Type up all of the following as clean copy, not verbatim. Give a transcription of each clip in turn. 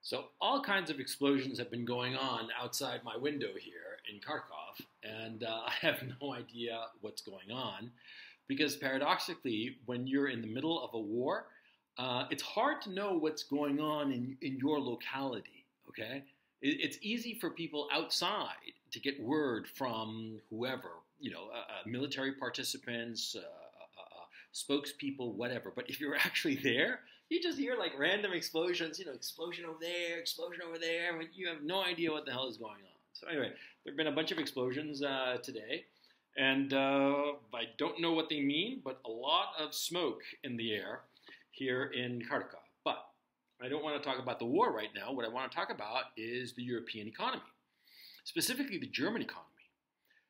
So all kinds of explosions have been going on outside my window here in Kharkov, and I have no idea what's going on because paradoxically, when you're in the middle of a war, it's hard to know what's going on in your locality, okay? It's easy for people outside to get word from whoever, military participants, spokespeople, whatever. But if you're actually there, you just hear like random explosions, explosion over there, and you have no idea what the hell is going on. So anyway, there have been a bunch of explosions today, and I don't know what they mean, but a lot of smoke in the air here in Kharkov. But I don't want to talk about the war right now. What I want to talk about is the European economy, specifically the German economy.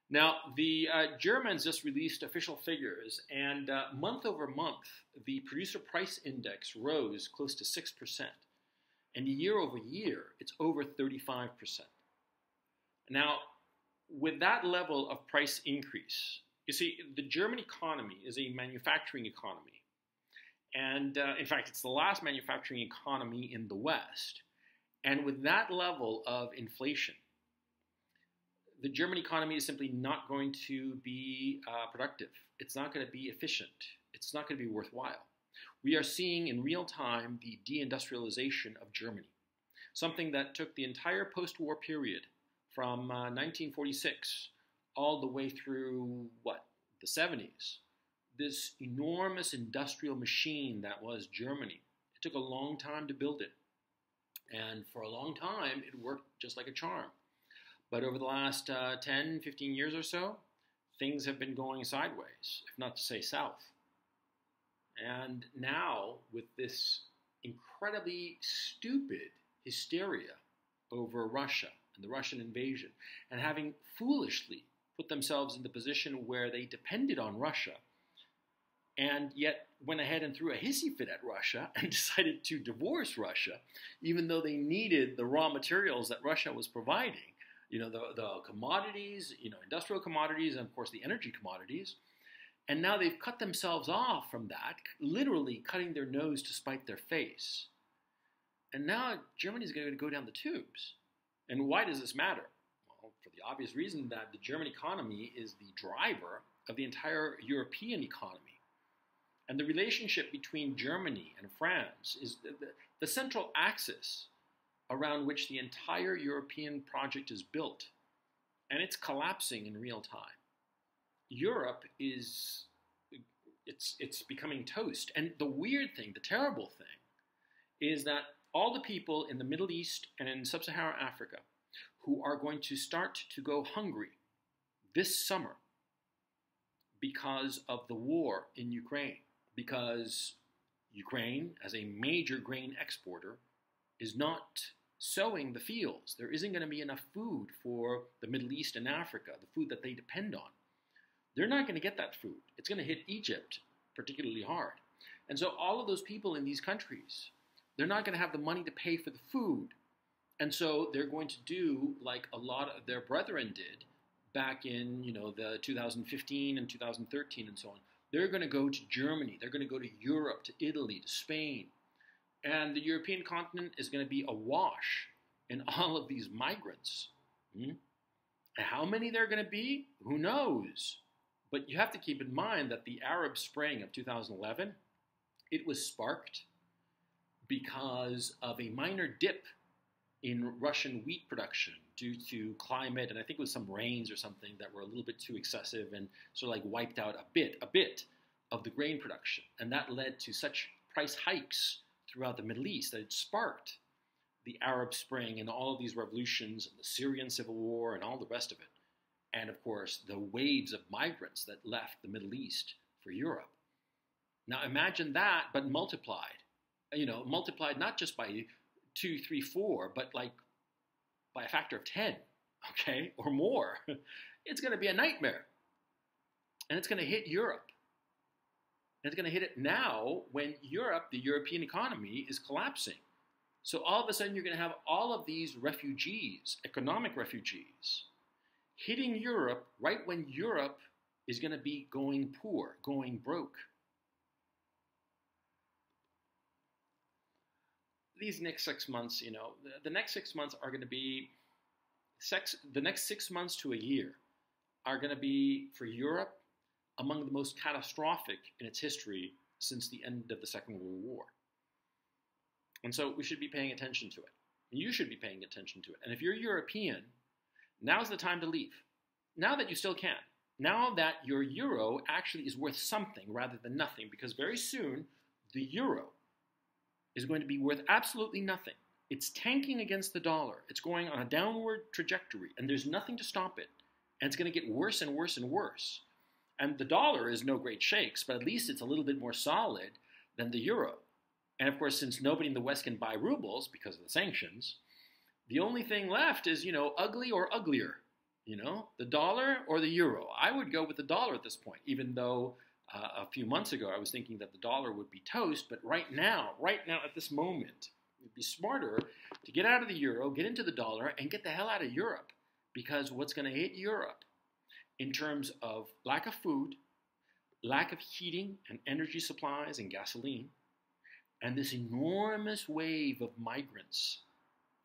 Now, the Germans just released official figures, and month over month, the producer price index rose close to 6%. And year over year, it's over 35%. Now, with that level of price increase, you see, the German economy is a manufacturing economy. And in fact, it's the last manufacturing economy in the West. And with that level of inflation, the German economy is simply not going to be productive. It's not going to be efficient. It's not going to be worthwhile. We are seeing in real time the deindustrialization of Germany, something that took the entire post-war period from 1946 all the way through, the 70s. This enormous industrial machine that was Germany. It took a long time to build it. And for a long time, it worked just like a charm. But over the last 10, 15 years or so, things have been going sideways, if not to say south. And now, with this incredibly stupid hysteria over Russia and the Russian invasion, and having foolishly put themselves in the position where they depended on Russia, and yet went ahead and threw a hissy fit at Russia and decided to divorce Russia, even though they needed the raw materials that Russia was providing. The commodities, industrial commodities, and of course the energy commodities. And now they've cut themselves off from that, literally cutting their nose to spite their face. And now Germany's going to go down the tubes. And why does this matter? Well, for the obvious reason that the German economy is the driver of the entire European economy. And the relationship between Germany and France is the central axis around which the entire European project is built. And it's collapsing in real time. Europe is, it's becoming toast. And the weird thing, the terrible thing, is that all the people in the Middle East and in Sub-Saharan Africa who are going to start to go hungry this summer because of the war in Ukraine, because Ukraine, as a major grain exporter, is not sowing the fields. There isn't going to be enough food for the Middle East and Africa, the food that they depend on. They're not going to get that food. It's going to hit Egypt particularly hard. And so all of those people in these countries, they're not going to have the money to pay for the food. And so they're going to do like a lot of their brethren did back in, the 2015 and 2013 and so on. They're going to go to Germany. They're going to go to Europe, to Italy, to Spain. And the European continent is going to be awash in all of these migrants. And how many there are going to be? Who knows? But you have to keep in mind that the Arab Spring of 2011, it was sparked because of a minor dip in Russian wheat production due to climate, and I think it was some rains or something that were a little bit too excessive and sort of like wiped out a bit of the grain production. And that led to such price hikes throughout the Middle East that it sparked the Arab Spring and all of these revolutions and the Syrian civil war and all the rest of it. And of course, the waves of migrants that left the Middle East for Europe. Now imagine that, but multiplied. Multiplied not just by 2, 3, 4, but like by a factor of 10, okay, or more. It's going to be a nightmare. And it's going to hit Europe. And it's going to hit it now when Europe, the European economy, is collapsing. So all of a sudden you're going to have all of these refugees, economic refugees, hitting Europe right when Europe is going to be going poor, going broke. these next 6 months, the next 6 months are going to be the next 6 months to a year are going to be for Europe among the most catastrophic in its history since the end of the Second World War. And so we should be paying attention to it. You should be paying attention to it. And if you're European, now's the time to leave. Now that you still can. Now that your euro actually is worth something rather than nothing, because very soon the euro is going to be worth absolutely nothing. It's tanking against the dollar. It's going on a downward trajectory, and there's nothing to stop it. And it's going to get worse and worse and worse. And the dollar is no great shakes, but at least it's a little bit more solid than the euro. And of course, since nobody in the West can buy rubles because of the sanctions, the only thing left is, ugly or uglier. The dollar or the euro. I would go with the dollar at this point, even though a few months ago I was thinking that the dollar would be toast. But right now at this moment, it would be smarter to get out of the euro, get into the dollar, and get the hell out of Europe. Because what's going to hit Europe in terms of lack of food, lack of heating and energy supplies and gasoline, and this enormous wave of migrants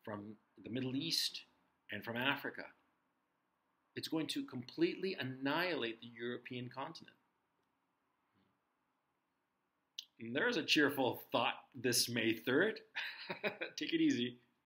from the Middle East and from Africa, it's going to completely annihilate the European continent. And there's a cheerful thought this May 3rd. Take it easy.